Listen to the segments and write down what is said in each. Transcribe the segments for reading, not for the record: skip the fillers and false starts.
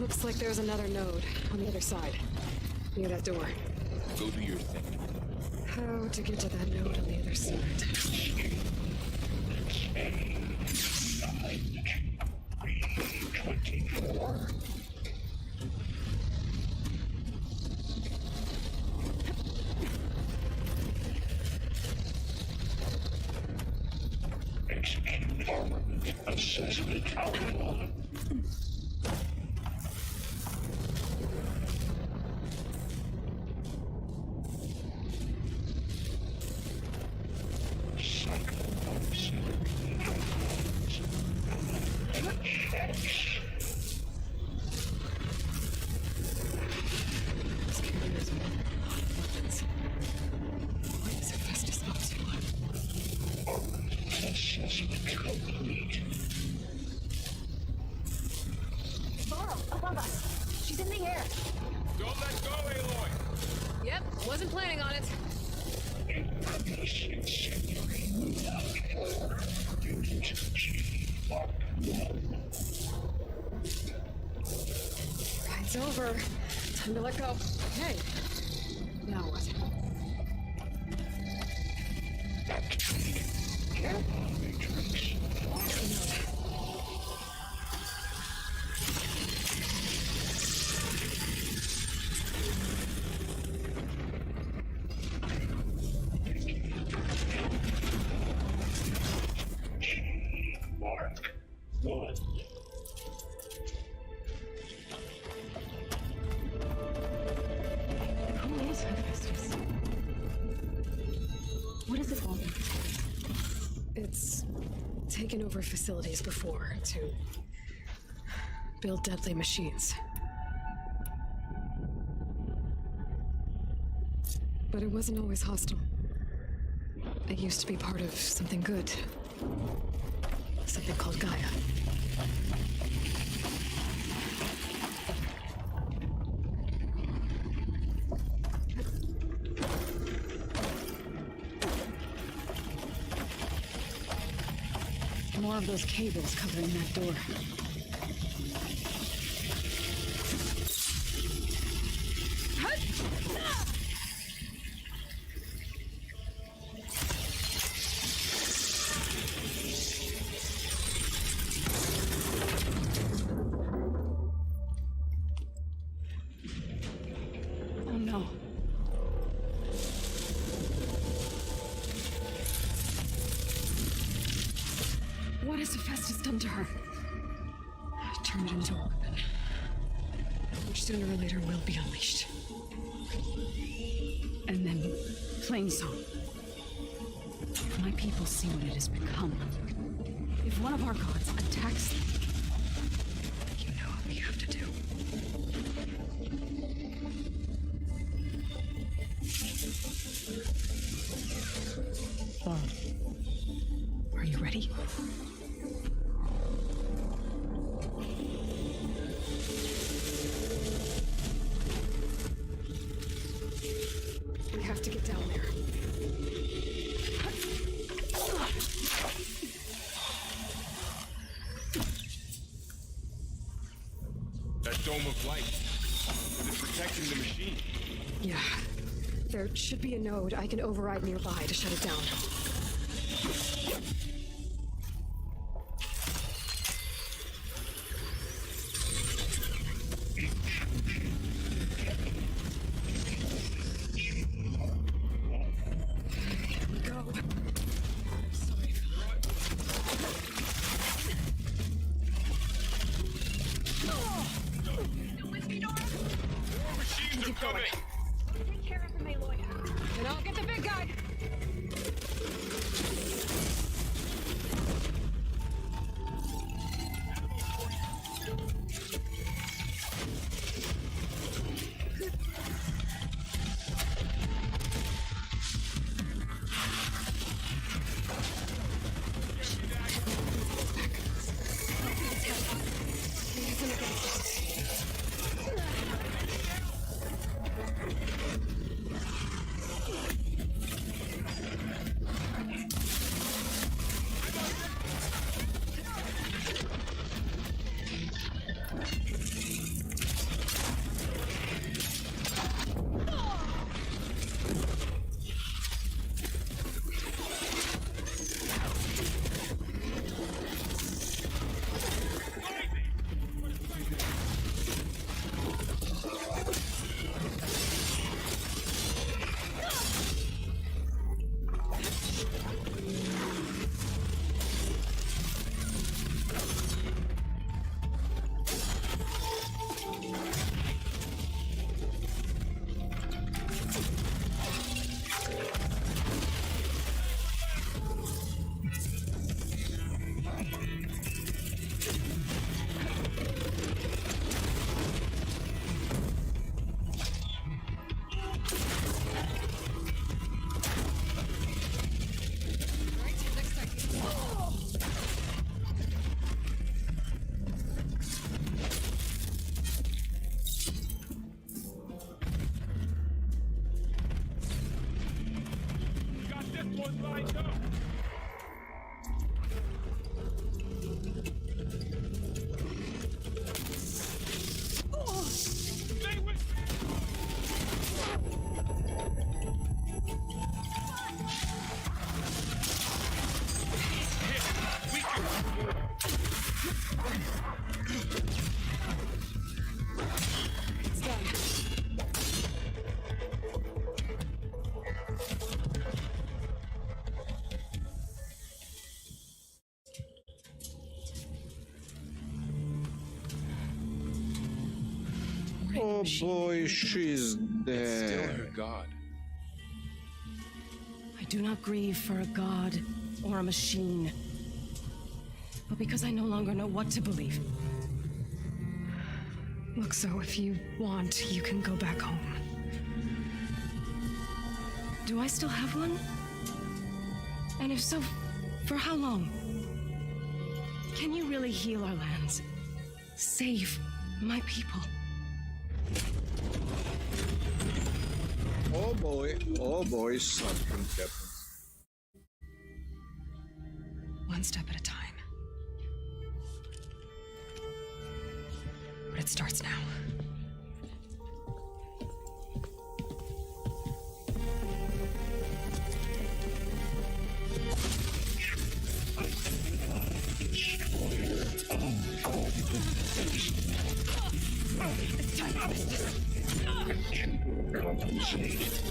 Looks like there's another node on the other side, near that door. Go do your thing. How to get to that node on the other side? Execute armament assessment outlaw. Above us. She's in the air. Don't let go, Aloy! Yep, wasn't planning on it. Ride's over. Time to let go. Hey, now what? It's taken over facilities before to build deadly machines. But it wasn't always hostile. It used to be part of something good. Something called Gaia. More of those cables covering that door. Oh no. What has Hephaestus done to her? Turn it into a weapon, which sooner or later will be unleashed. And then, plain song. If my people see what it has become, if one of our gods attacks them, you know what we have to do. Are you ready? We have to get down there. That dome of light. Is it protecting the machine? Yeah. There should be a node I can override nearby to shut it down. Coming! Take care of the Aloy. And I'll get the big guy! fighting a Oh machine boy, that can she's It's still there. her god. I do not grieve for a god or a machine, but because I no longer know what to believe. Look, so if you want, you can go back home. Do I still have one? And if so, for how long? Can you really heal our lands? Save my people? Oh boy, something happens. One step at a time. But it starts now. It's time to finish this. Compensate.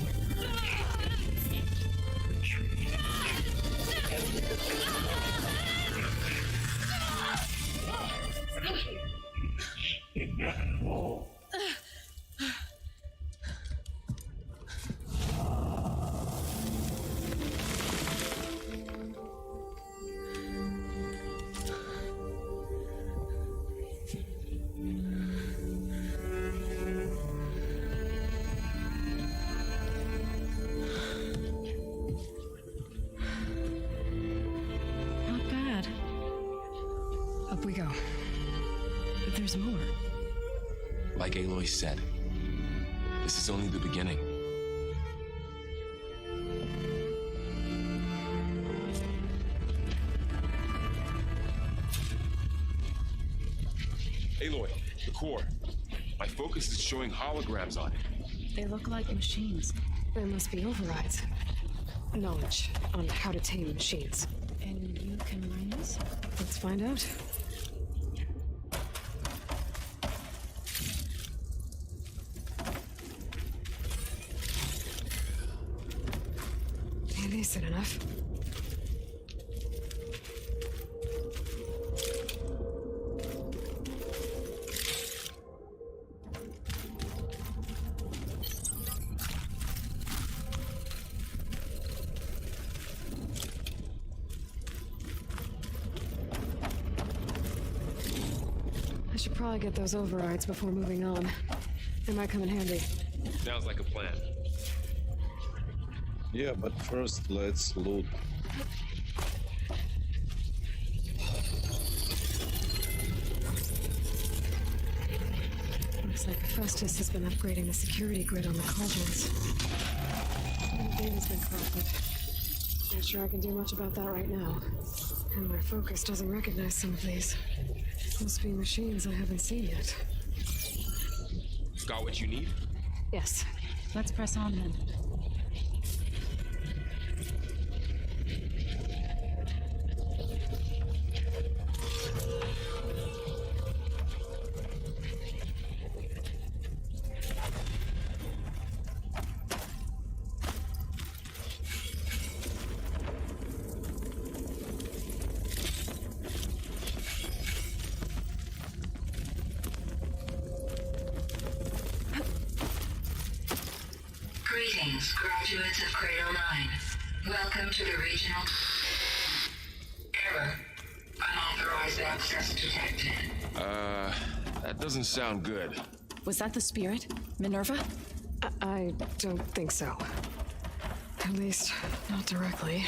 Not bad. Up we go. But there's more. Like Aloy said, this is only the beginning. Aloy, the core. My focus is showing holograms on it. They look like machines. There must be overrides. Knowledge on how to tame machines. And you can learn this? Let's find out. Decent enough. I should probably get those overrides before moving on. They might come in handy. Sounds like a plan. Yeah, but first let's loot. Looks like Festus has been upgrading the security grid on the cauldrons. The data's been corrupted. Not sure I can do much about that right now. And my focus doesn't recognize some of these. Must be machines I haven't seen yet. Got what you need? Yes. Let's press on then. Greetings, graduates of Cradle 9. Welcome to the regional... Error. Unauthorized access detected. That doesn't sound good. Was that the spirit? Minerva? I don't think so. At least, not directly.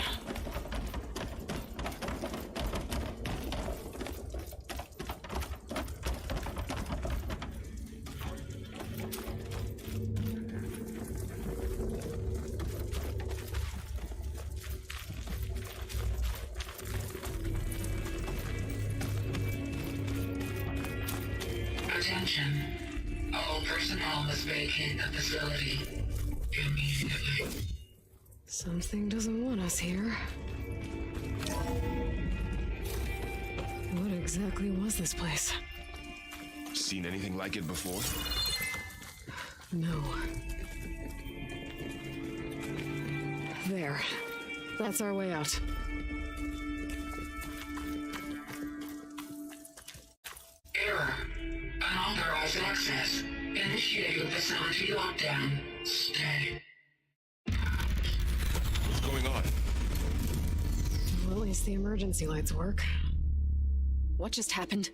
Attention. All personnel must vacate the facility immediately. Something doesn't want us here. What exactly was this place? Seen anything like it before? No. There. That's our way out. Error. Unauthorized access. Initiating facility lockdown. Stay. What's going on? Well, at least the emergency lights work. What just happened?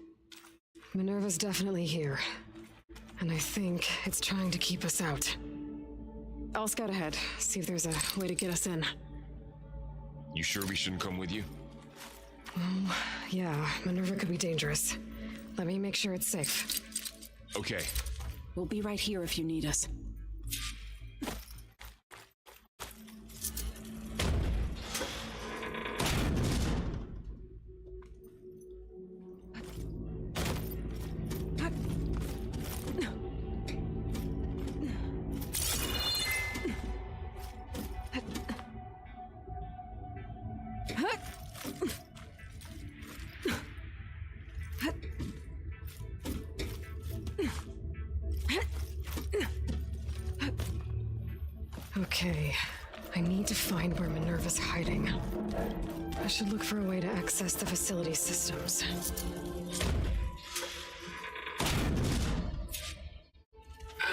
Minerva's definitely here. And I think it's trying to keep us out. I'll scout ahead, see if there's a way to get us in. You sure we shouldn't come with you? Yeah, Minerva could be dangerous. Let me make sure it's safe. Okay. We'll be right here if you need us. Okay, I need to find where Minerva's hiding. I should look for a way to access the facility systems.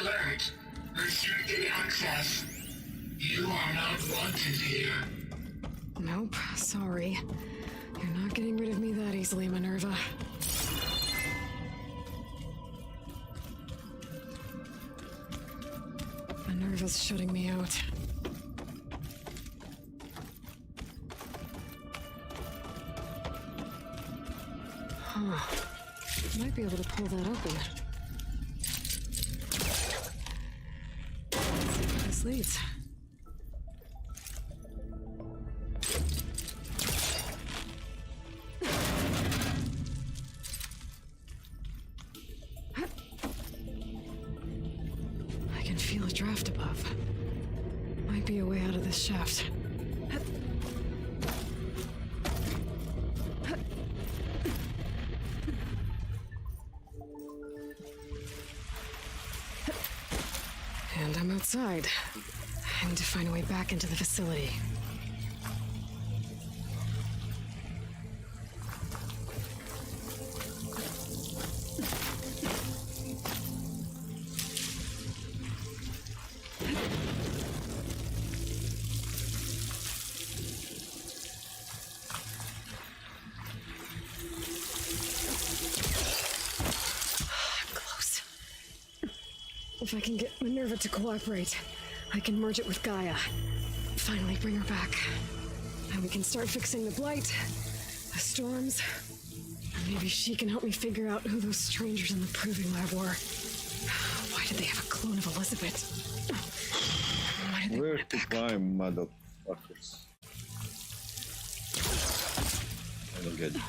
Alert. Restricted access. You are not wanted here. Nope, sorry. You're not getting rid of me that easily, Minerva. Minerva's shutting me out. Huh. Might be able to pull that open. Let's see where this leads. I can feel a draft above. Might be a way out of this shaft. And I'm outside. I need to find a way back into the facility. Close. If I can get Minerva to cooperate, I can merge it with Gaia. Finally bring her back. And we can start fixing the blight, the storms, and maybe she can help me figure out who those strangers in the proving lab were. Why did they have a clone of Elisabet? Why did they Where want it to back? climb, motherfuckers? I don't get it.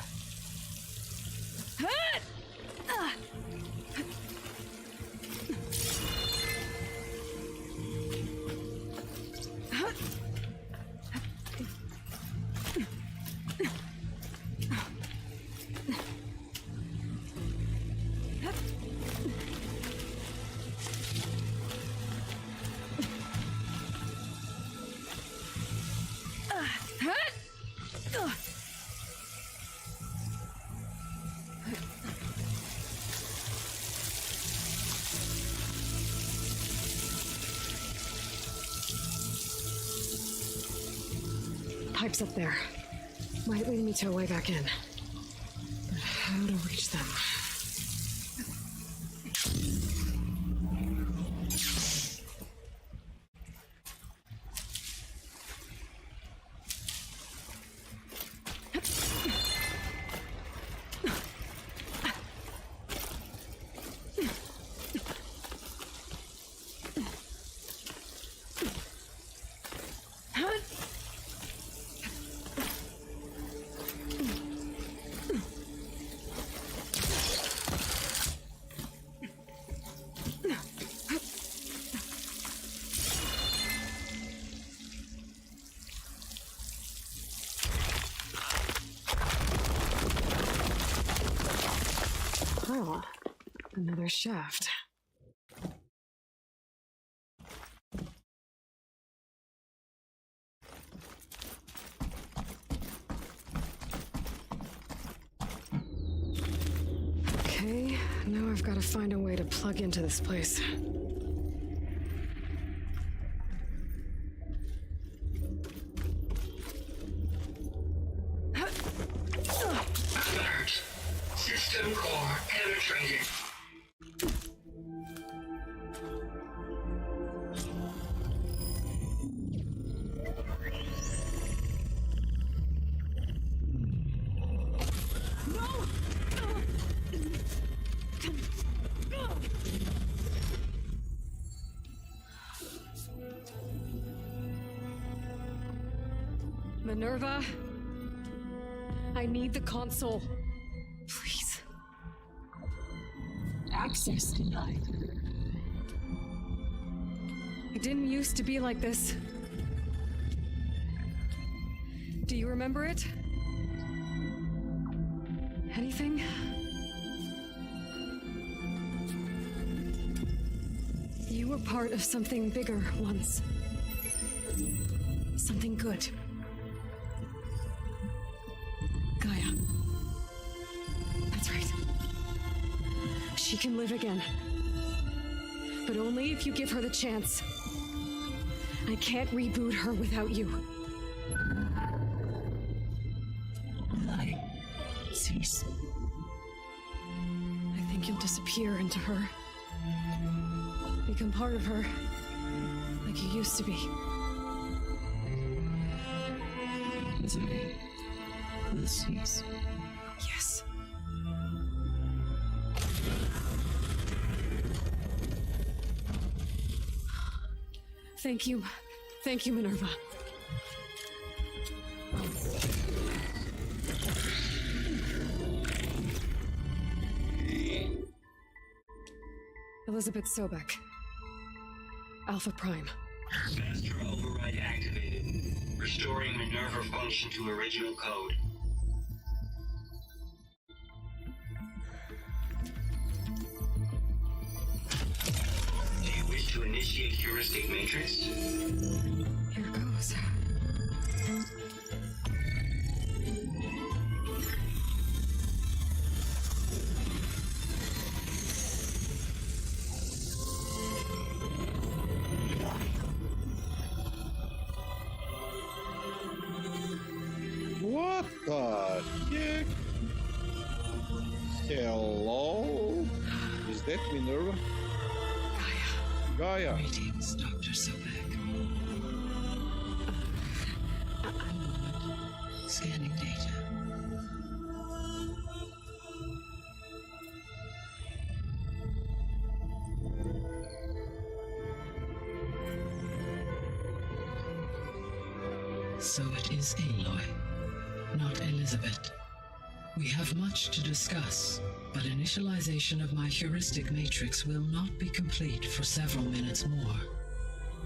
Pipes up there. Might lead me to a way back in. But how to reach them? Oh, another shaft. Okay, now I've got gotta find a way to plug into this place. Alert. System core penetrated. Minerva, I need the console. Please. Access denied. It didn't used to be like this. Do you remember it? Anything? You were part of something bigger once. Something good. Gaia. That's right. She can live again. But only if you give her the chance. I can't reboot her without you. Lie. Cease. I think you'll disappear into her. Become part of her. Like you used to be. Misery will cease. Yes. Thank you. Thank you, Minerva. Elisabet Sobeck. Alpha Prime. Master override activated. Restoring Minerva function to original code. Do you wish to initiate heuristic matrix? Here goes. What the heck? Hello? Is that Minerva? Gaia. Greetings, Dr. Sobeck. Scanning data. So it is Aloy, not Elisabet. We have much to discuss, but initialization of my heuristic matrix will not be complete for several minutes more.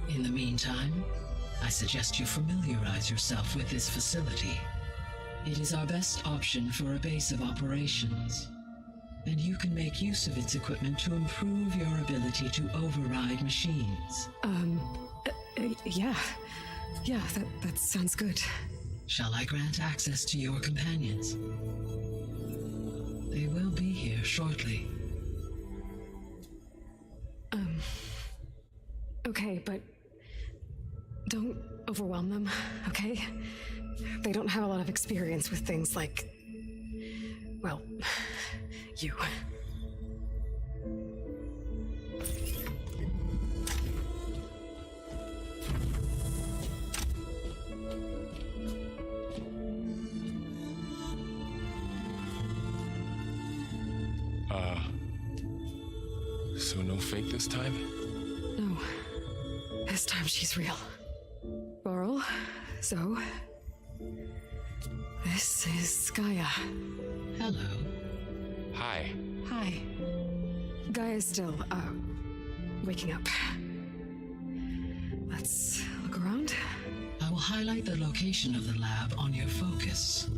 In the meantime, I suggest you familiarize yourself with this facility. It is our best option for a base of operations, and you can make use of its equipment to improve your ability to override machines. Yeah. Yeah, that sounds good. Shall I grant access to your companions? They will be here shortly. Okay, but don't overwhelm them, okay? They don't have a lot of experience with things like, well, you. So no fake this time? No. This time she's real. Burl, so... This is Gaia. Hello. Hi. Hi. Gaia's still, waking up. Let's look around. I will highlight the location of the lab on your focus.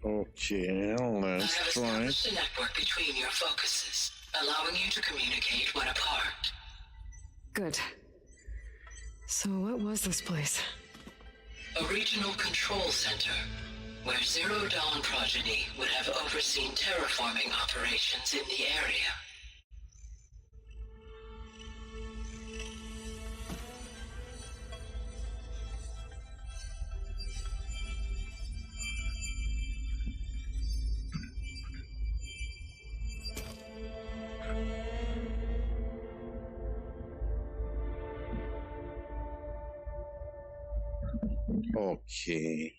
Okay, I let's have try it. established a network between your focuses, allowing you to communicate when apart. Good. So what was this place? A regional control center. where Zero Dawn progeny would have overseen terraforming operations in the area. Okay.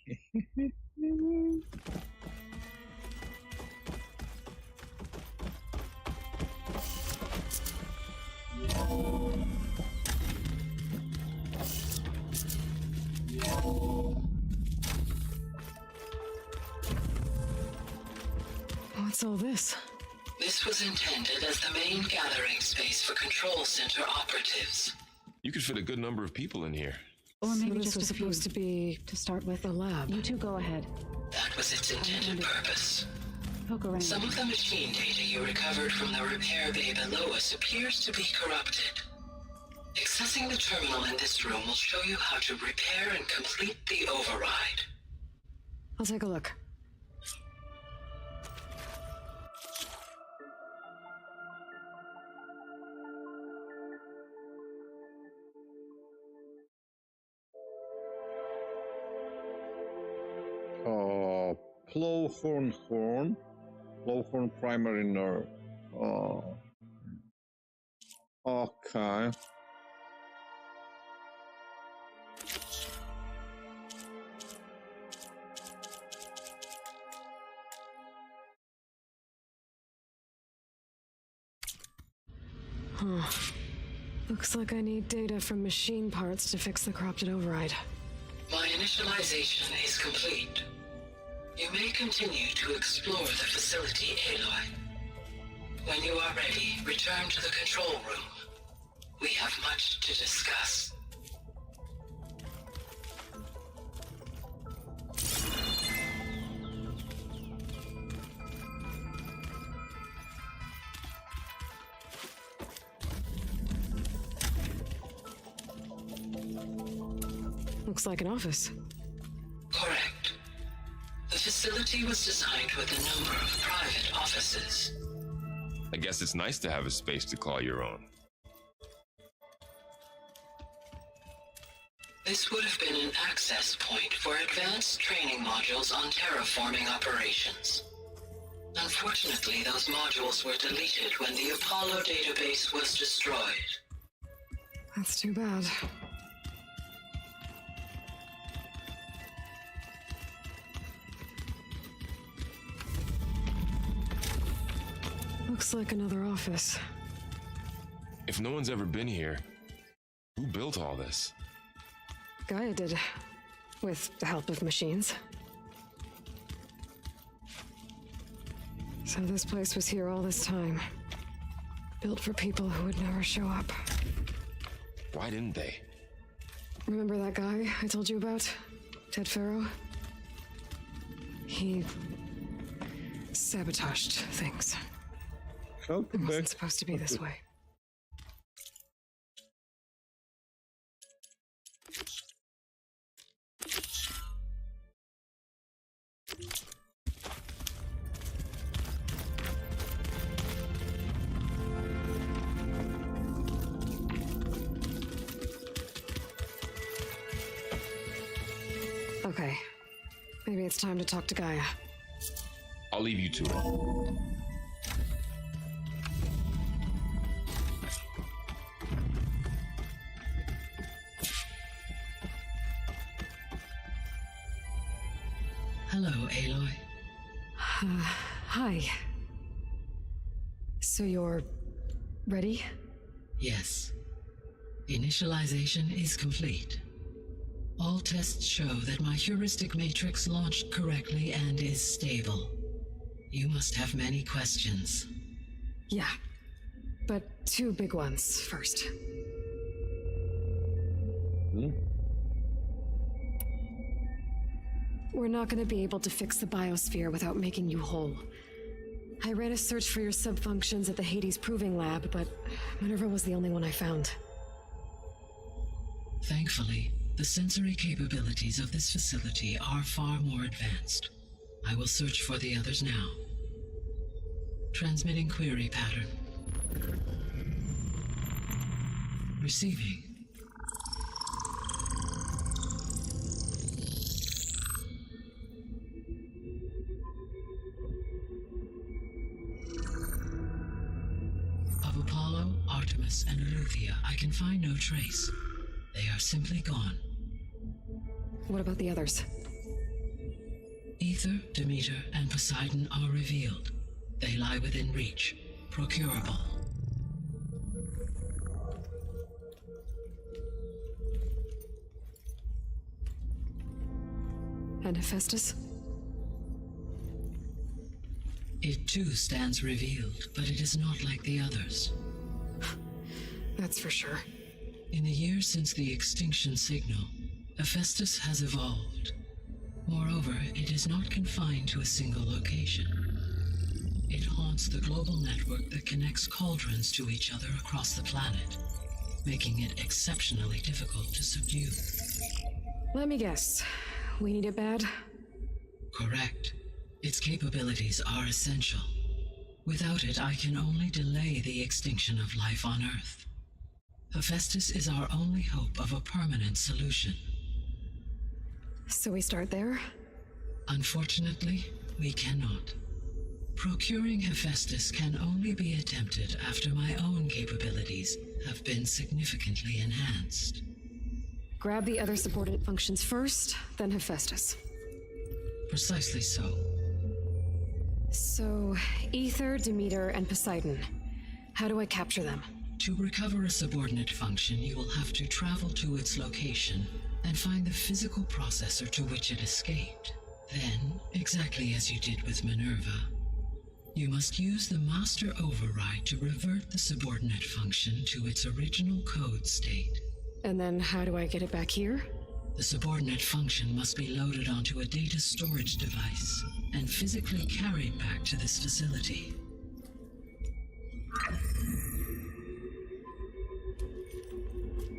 What's all this? This was intended as the main gathering space for control center operatives. You could fit a good number of people in here. Or maybe this just was a few. supposed to be, to start with, a lab. You two go ahead. That was its intended purpose. Poke around. Some of the machine data you recovered from the repair bay below us appears to be corrupted. Accessing the terminal in this room will show you how to repair and complete the override. I'll take a look. Blowhorn primary nerve. Okay. Looks like I need data from machine parts to fix the corrupted override. My initialization is complete. You may continue to explore the facility, Aloy. When you are ready, return to the control room. We have much to discuss. Looks like an office. Correct. The facility was designed with a number of private offices. I guess it's nice to have a space to call your own. This would have been an access point for advanced training modules on terraforming operations. Unfortunately, those modules were deleted when the Apollo database was destroyed. That's too bad. Looks like another office. If no one's ever been here, who built all this? Gaia did, with the help of machines. So this place was here all this time. Built for people who would never show up. Why didn't they? Remember that guy I told you about? Ted Farrow? He sabotaged things. Help It back. wasn't supposed to be this way. Okay. Maybe it's time to talk to Gaia. I'll leave you to it. Hello, Aloy. Hi. So you're ready? Yes. Initialization is complete. All tests show that my heuristic matrix launched correctly and is stable. You must have many questions. Yeah. But two big ones first. We're not going to be able to fix the biosphere without making you whole. I ran a search for your subfunctions at the Hades Proving Lab, but Minerva was the only one I found. Thankfully, the sensory capabilities of this facility are far more advanced. I will search for the others now. Transmitting query pattern. Receiving. Of Apollo, Artemis, and Eleuthia, I can find no trace. They are simply gone. What about the others? Ether, Demeter, and Poseidon are revealed. They lie within reach, procurable. And Hephaestus? It too stands revealed, but it is not like the others. That's for sure. In the years since the extinction signal, Hephaestus has evolved. Moreover, it is not confined to a single location. It haunts the global network that connects cauldrons to each other across the planet, making it exceptionally difficult to subdue. Let me guess. We need it bad? Correct. Its capabilities are essential. Without it, I can only delay the extinction of life on Earth. Hephaestus is our only hope of a permanent solution. So we start there? Unfortunately, we cannot. Procuring Hephaestus can only be attempted after my own capabilities have been significantly enhanced. Grab the other subordinate functions first, then Hephaestus. Precisely so. So, Ether, Demeter, and Poseidon. How do I capture them? To recover a subordinate function, you will have to travel to its location and find the physical processor to which it escaped. Then, exactly as you did with Minerva, you must use the master override to revert the subordinate function to its original code state. And then how do I get it back here? The subordinate function must be loaded onto a data storage device and physically carried back to this facility.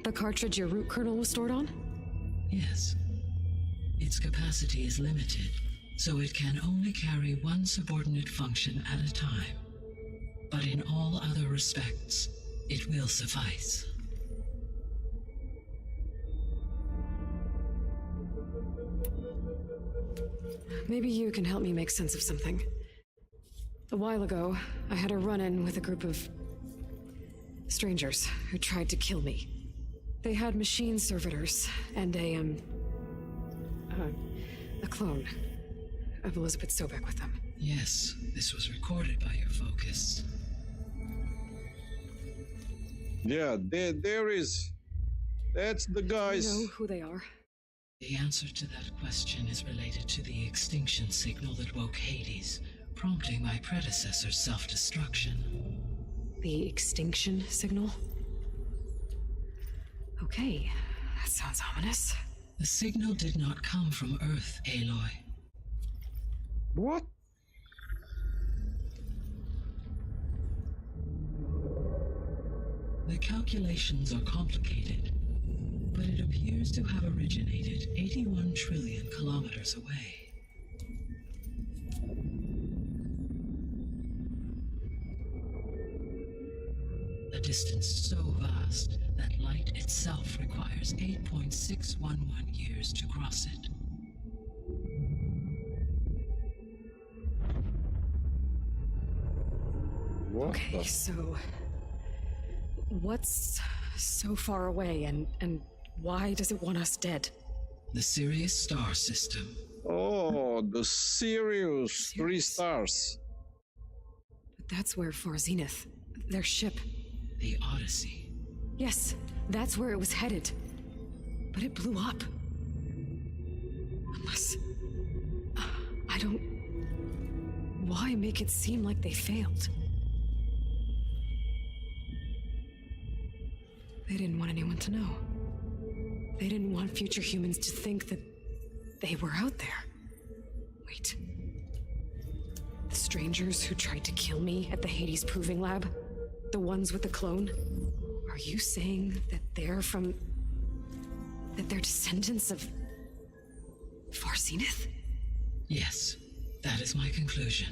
The cartridge your root kernel was stored on? Yes. Its capacity is limited, so it can only carry one subordinate function at a time. But in all other respects, it will suffice. Maybe you can help me make sense of something. A while ago, I had a run-in with a group of strangers who tried to kill me. They had machine servitors and a clone of Elisabet Sobeck with them. Yes, this was recorded by your focus. Yeah, there is. That's the guys. You know who they are? The answer to that question is related to the extinction signal that woke Hades, prompting my predecessor's self-destruction. The extinction signal? Okay, that sounds ominous. The signal did not come from Earth, Aloy. What? The calculations are complicated, but it appears to have originated 81 trillion kilometers away. A distance so vast that light itself requires 8.611 years to cross it. What Okay, the? so what's so far away and why does it want us dead? The Sirius star system. Oh, the Sirius. 3 stars. But that's where Far Zenith, their ship. The Odyssey. Yes, that's where it was headed. But it blew up. Unless... I don't... Why make it seem like they failed? They didn't want anyone to know. They didn't want future humans to think that they were out there. Wait. The strangers who tried to kill me at the Hades Proving Lab? The ones with the clone? Are you saying that they're from... that they're descendants of... Far Zenith? Yes, That is my conclusion.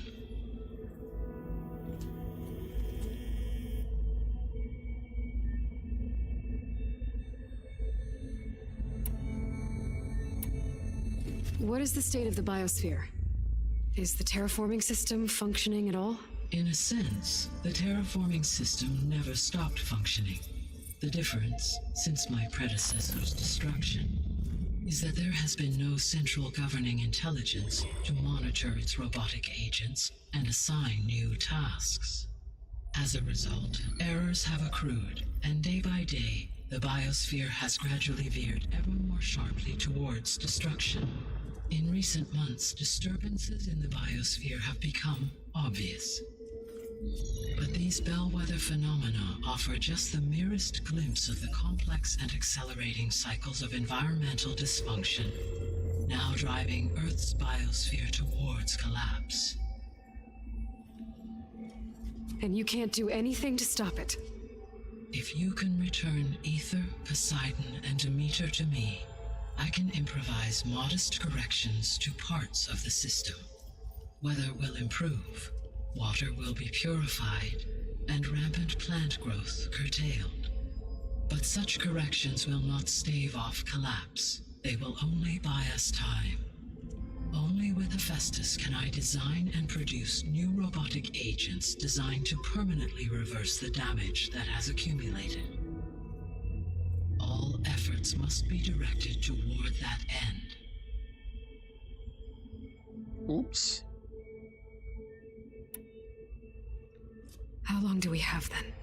What is the state of the biosphere? Is the terraforming system functioning at all? In a sense, the terraforming system never stopped functioning. The difference, since my predecessor's destruction, is that there has been no central governing intelligence to monitor its robotic agents and assign new tasks. As a result, errors have accrued, and day by day, the biosphere has gradually veered ever more sharply towards destruction. In recent months, disturbances in the biosphere have become obvious. But these bellwether phenomena offer just the merest glimpse of the complex and accelerating cycles of environmental dysfunction, now driving Earth's biosphere towards collapse. And you can't do anything to stop it? If you can return Ether, Poseidon, and Demeter to me, I can improvise modest corrections to parts of the system. Weather will improve, water will be purified, and rampant plant growth curtailed. But such corrections will not stave off collapse. They will only buy us time. Only with Hephaestus can I design and produce new robotic agents designed to permanently reverse the damage that has accumulated. All efforts must be directed toward that end. Oops. How long do we have then?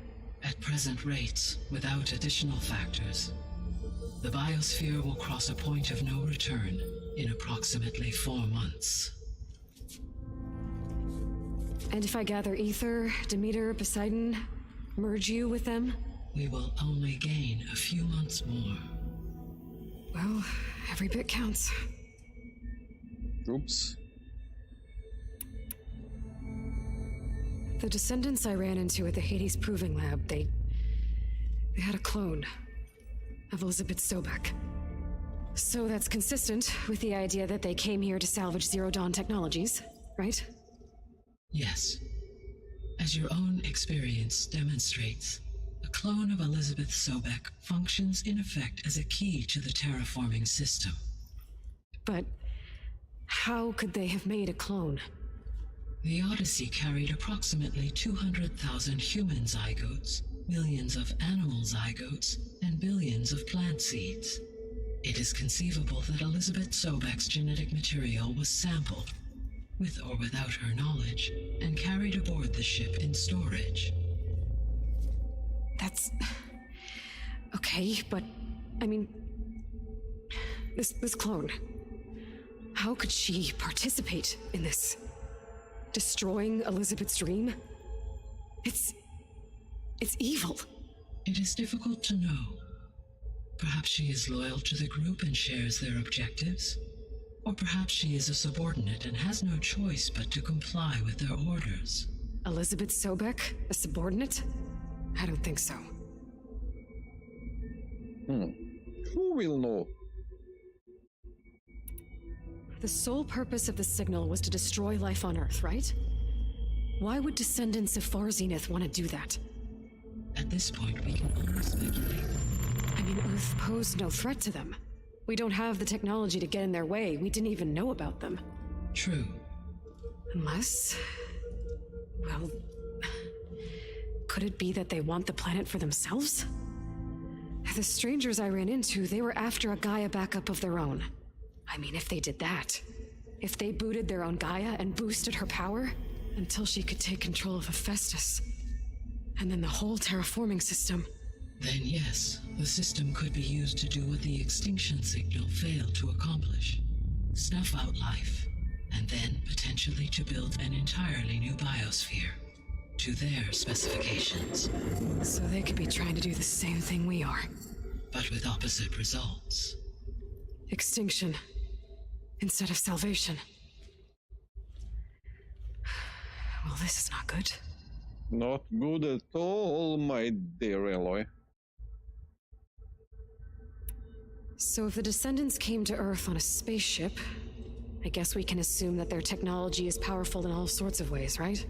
At present rates, without additional factors, the biosphere will cross a point of no return in approximately 4 months. And if I gather Ether, Demeter, Poseidon, merge you with them? We will only gain a few months more. Well, every bit counts. Oops. The descendants I ran into at the Hades Proving Lab, they had a clone of Elisabet Sobeck. So that's consistent with the idea that they came here to salvage Zero Dawn technologies, right? Yes. As your own experience demonstrates, a clone of Elisabet Sobeck functions in effect as a key to the terraforming system. But how could they have made a clone? The Odyssey carried approximately 200,000 human zygotes, millions of animal zygotes, and billions of plant seeds. It is conceivable that Elisabet Sobeck's genetic material was sampled, with or without her knowledge, and carried aboard the ship in storage. That's... okay, but... I mean... This clone... How could she participate in this? Destroying Elisabet's dream? It's evil. It is difficult to know. Perhaps she is loyal to the group and shares their objectives. Or perhaps she is a subordinate and has no choice but to comply with their orders. Elisabet Sobeck? A subordinate? I don't think so. Who will know? The sole purpose of the signal was to destroy life on Earth, right? Why would descendants of Far Zenith want to do that? At this point, we can only speculate. I mean, Earth posed no threat to them. We don't have the technology to get in their way. We didn't even know about them. True. Unless... well... could it be that they want the planet for themselves? The strangers I ran into, they were after a Gaia backup of their own. I mean, if they did that, if they booted their own Gaia and boosted her power until she could take control of Hephaestus, and then the whole terraforming system... Then yes, the system could be used to do what the extinction signal failed to accomplish. Snuff out life, and then potentially to build an entirely new biosphere, to their specifications. So they could be trying to do the same thing we are. But with opposite results. Extinction. Instead of salvation. Well, this is not good. Not good at all, my dear Aloy. So if the descendants came to Earth on a spaceship, I guess we can assume that their technology is powerful in all sorts of ways, right?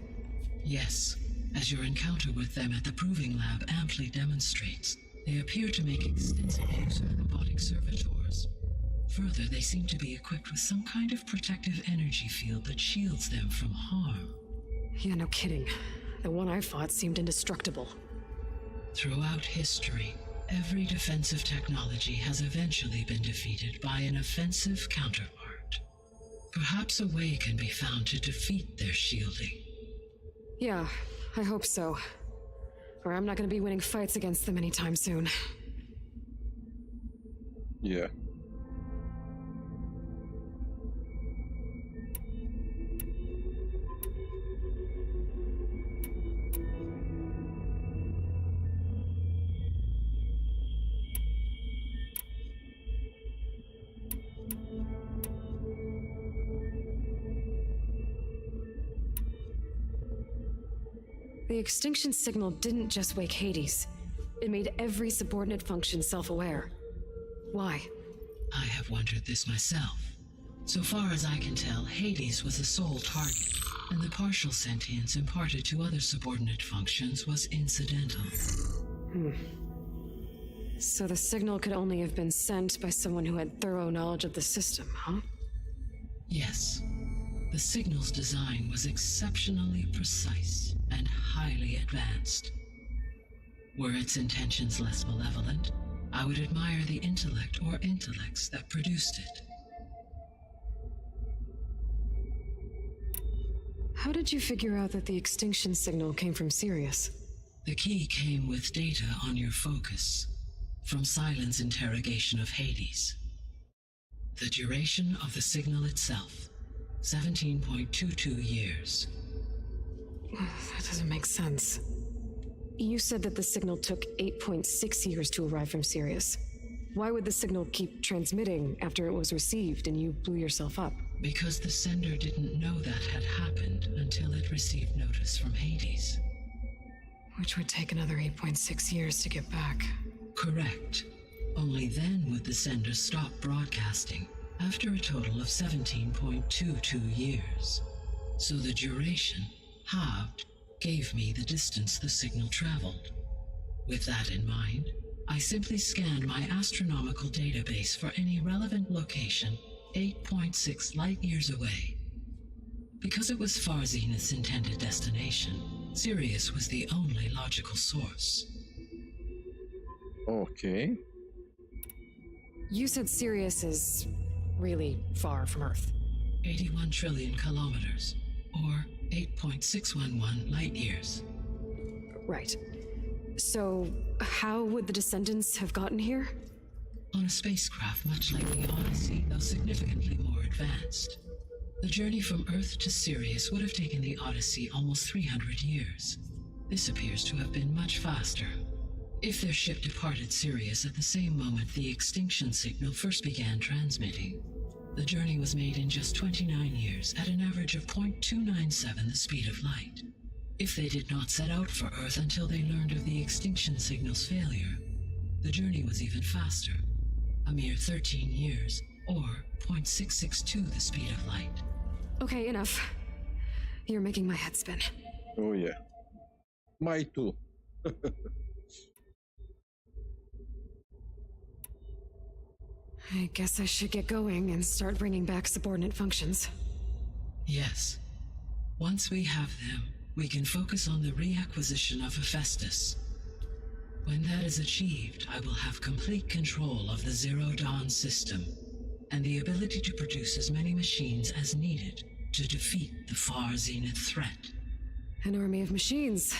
Yes, as your encounter with them at the Proving Lab amply demonstrates, they appear to make extensive use of robotic servitors. Further, they seem to be equipped with some kind of protective energy field that shields them from harm. Yeah, no kidding. The one I fought seemed indestructible. Throughout history, every defensive technology has eventually been defeated by an offensive counterpart. Perhaps a way can be found to defeat their shielding. Yeah, I hope so. Or I'm not gonna be winning fights against them anytime soon. Yeah. The extinction signal didn't just wake Hades. It made every subordinate function self-aware. Why? I have wondered this myself. So far as I can tell, Hades was the sole target, and the partial sentience imparted to other subordinate functions was incidental. So the signal could only have been sent by someone who had thorough knowledge of the system, huh? Yes. The signal's design was exceptionally precise and highly advanced. Were its intentions less malevolent, I would admire the intellect or intellects that produced it. How did you figure out that the extinction signal came from Sirius? The key came with data on your focus, from Silent's interrogation of Hades. The duration of the signal itself, 17.22 years. That doesn't make sense. You said that the signal took 8.6 years to arrive from Sirius. Why would the signal keep transmitting after it was received and you blew yourself up? Because the sender didn't know that had happened until it received notice from Hades. Which would take another 8.6 years to get back. Correct. Only then would the sender stop broadcasting, after a total of 17.22 years. So the duration, halved, gave me the distance the signal traveled. With that in mind, I simply scanned my astronomical database for any relevant location 8.6 light-years away. Because it was Far Zenith's intended destination, Sirius was the only logical source. Okay. You said Sirius is really far from Earth. 81 trillion kilometers, or 8.611 light-years. Right. So, how would the descendants have gotten here? On a spacecraft much like the Odyssey, though significantly more advanced. The journey from Earth to Sirius would have taken the Odyssey almost 300 years. This appears to have been much faster. If their ship departed Sirius at the same moment the extinction signal first began transmitting, the journey was made in just 29 years at an average of 0.297 the speed of light. If they did not set out for Earth until they learned of the extinction signal's failure, the journey was even faster, a mere 13 years, or 0.662 the speed of light. Okay, enough. You're making my head spin. Oh yeah. My too. I guess I should get going and start bringing back subordinate functions. Yes. Once we have them, we can focus on the reacquisition of Hephaestus. When that is achieved, I will have complete control of the Zero Dawn system, and the ability to produce as many machines as needed to defeat the Far Zenith threat. An army of machines.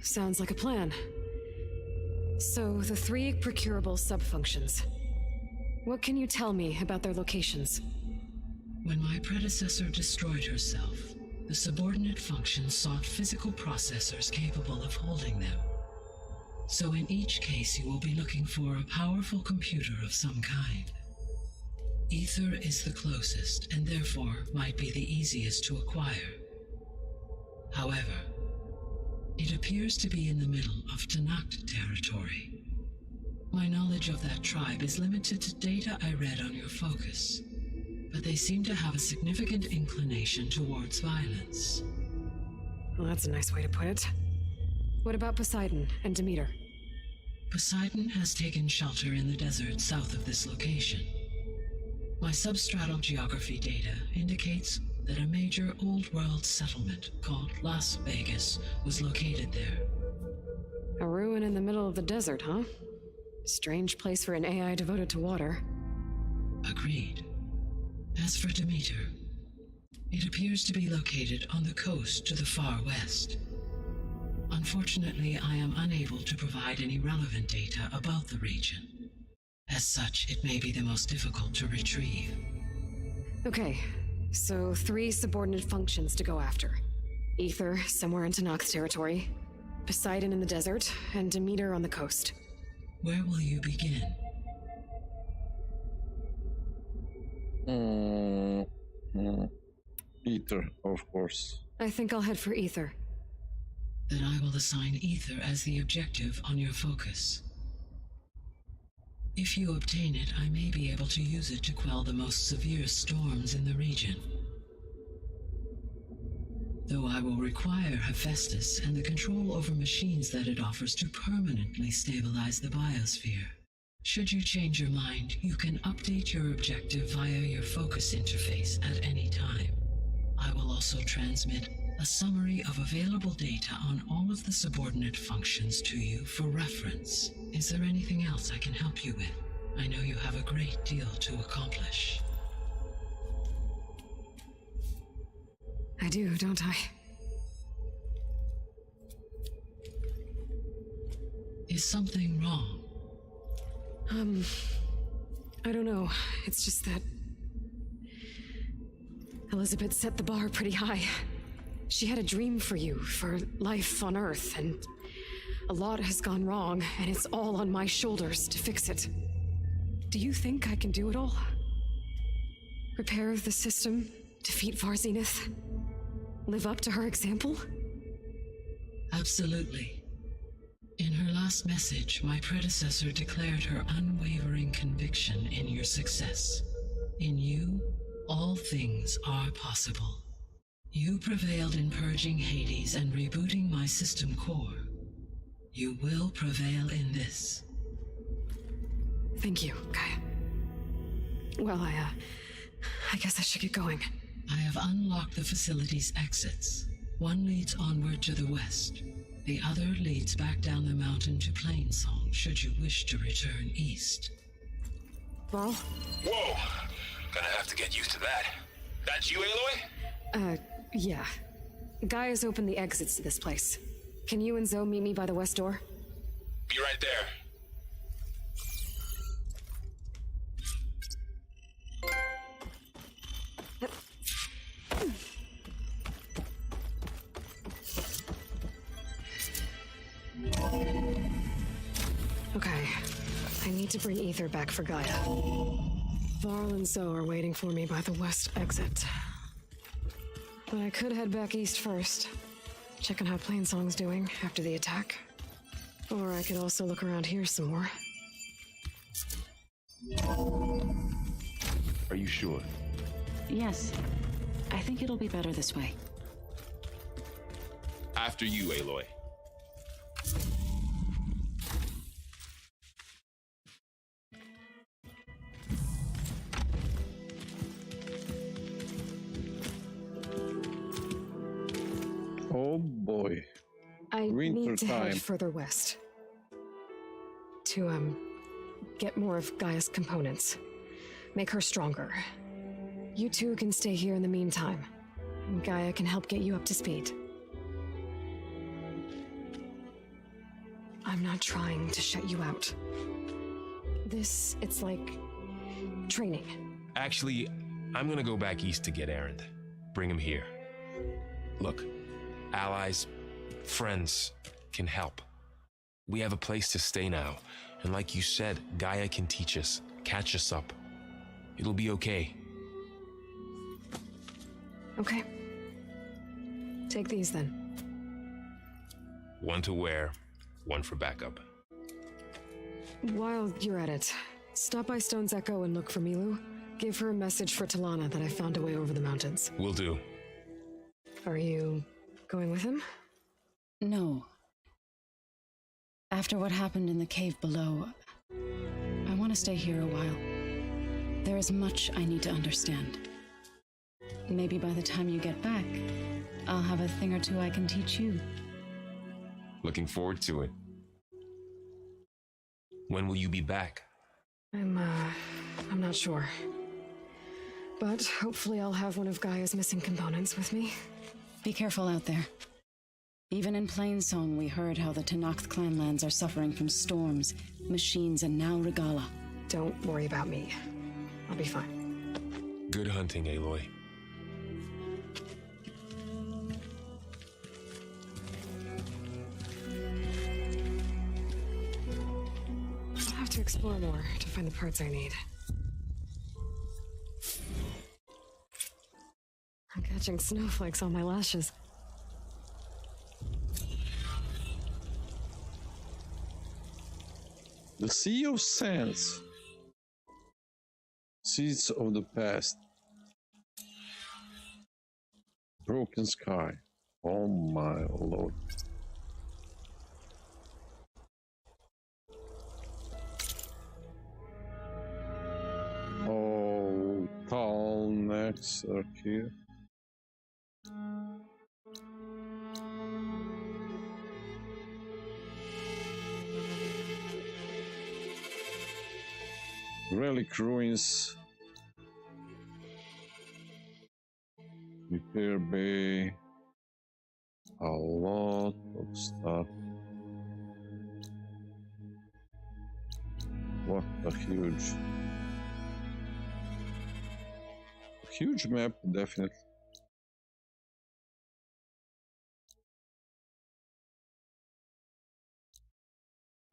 Sounds like a plan. So, the 3 procurable sub-functions. What can you tell me about their locations? When my predecessor destroyed herself, the subordinate functions sought physical processors capable of holding them. So in each case you will be looking for a powerful computer of some kind. Ether is the closest, and therefore might be the easiest to acquire. However, it appears to be in the middle of Tanakh territory. My knowledge of that tribe is limited to data I read on your focus. but they seem to have a significant inclination towards violence. Well, that's a nice way to put it. What about Poseidon and Demeter? Poseidon has taken shelter in the desert south of this location. My substratal geography data indicates that a major old-world settlement called Las Vegas was located there. A ruin in the middle of the desert, huh? Strange place for an AI devoted to water. Agreed. As for Demeter, it appears to be located on the coast to the far west. Unfortunately, I am unable to provide any relevant data about the region. As such, it may be the most difficult to retrieve. Okay, so 3 subordinate functions to go after. Ether, somewhere in Tanakh territory, Poseidon in the desert, and Demeter on the coast. Where will you begin? Ether, of course. I think I'll head for Ether. Then I will assign Ether as the objective on your focus. If you obtain it, I may be able to use it to quell the most severe storms in the region. Though I will require Hephaestus and the control over machines that it offers to permanently stabilize the biosphere. Should you change your mind, you can update your objective via your focus interface at any time. I will also transmit a summary of available data on all of the subordinate functions to you for reference. Is there anything else I can help you with? I know you have a great deal to accomplish. I do, don't I? Is something wrong? I don't know. It's just that Elisabet set the bar pretty high. She had a dream for you, for life on Earth, and a lot has gone wrong, and it's all on my shoulders to fix it. Do you think I can do it all? Repair the system, defeat Varzenith, live up to her example? Absolutely. In her last message, my predecessor declared her unwavering conviction in your success. In you, all things are possible. You prevailed in purging Hades and rebooting my system core. You will prevail in this. Thank you, Gaia. Well, I guess I should get going. I have unlocked the facility's exits. One leads onward to the west. The other leads back down the mountain to Plainsong, should you wish to return east. Varl? Whoa! Gonna have to get used to that. That's you, Aloy? Yeah. Gaia's opened the exits to this place. Can you and Zoe meet me by the west door? Be right there. Okay. I need to bring Ether back for Gaia. Varl and Zoe are waiting for me by the west exit. But I could head back east first. Check on how Plainsong's doing after the attack. Or I could also look around here some more. Are you sure? Yes. I think it'll be better this way. After you, Aloy. Oh boy. I Winter need to time. head further west. To, get more of Gaia's components. Make her stronger. You two can stay here in the meantime. Gaia can help get you up to speed. I'm not trying to shut you out. It's like training. Actually, I'm gonna go back east to get Erend. Bring him here. Look, allies, friends can help. We have a place to stay now, and like you said, Gaia can teach us, catch us up. It'll be okay. Okay. Take these then. One to wear, one for backup. While you're at it, stop by Stone's Echo and look for Milu. Give her a message for Talana that I found a way over the mountains. Will do. Are you going with him? No. After what happened in the cave below, I want to stay here a while. There is much I need to understand. Maybe by the time you get back, I'll have a thing or two I can teach you. Looking forward to it. When will you be back? I'm not sure. But hopefully I'll have one of Gaia's missing components with me. Be careful out there. Even in Plainsong, we heard how the Tenakth clanlands are suffering from storms, machines, and now Regala. Don't worry about me. I'll be fine. Good hunting, Aloy. I'll have to explore more to find the parts I need. I'm catching snowflakes on my lashes. The Sea of Sands. Seeds of the past. Broken sky. Oh my lord. Oh, tall necks are here. Relic ruins. Repair bay. A lot of stuff. What a huge map, definitely.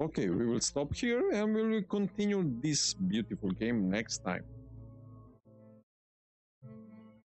Okay, we will stop here and we will continue this beautiful game next time.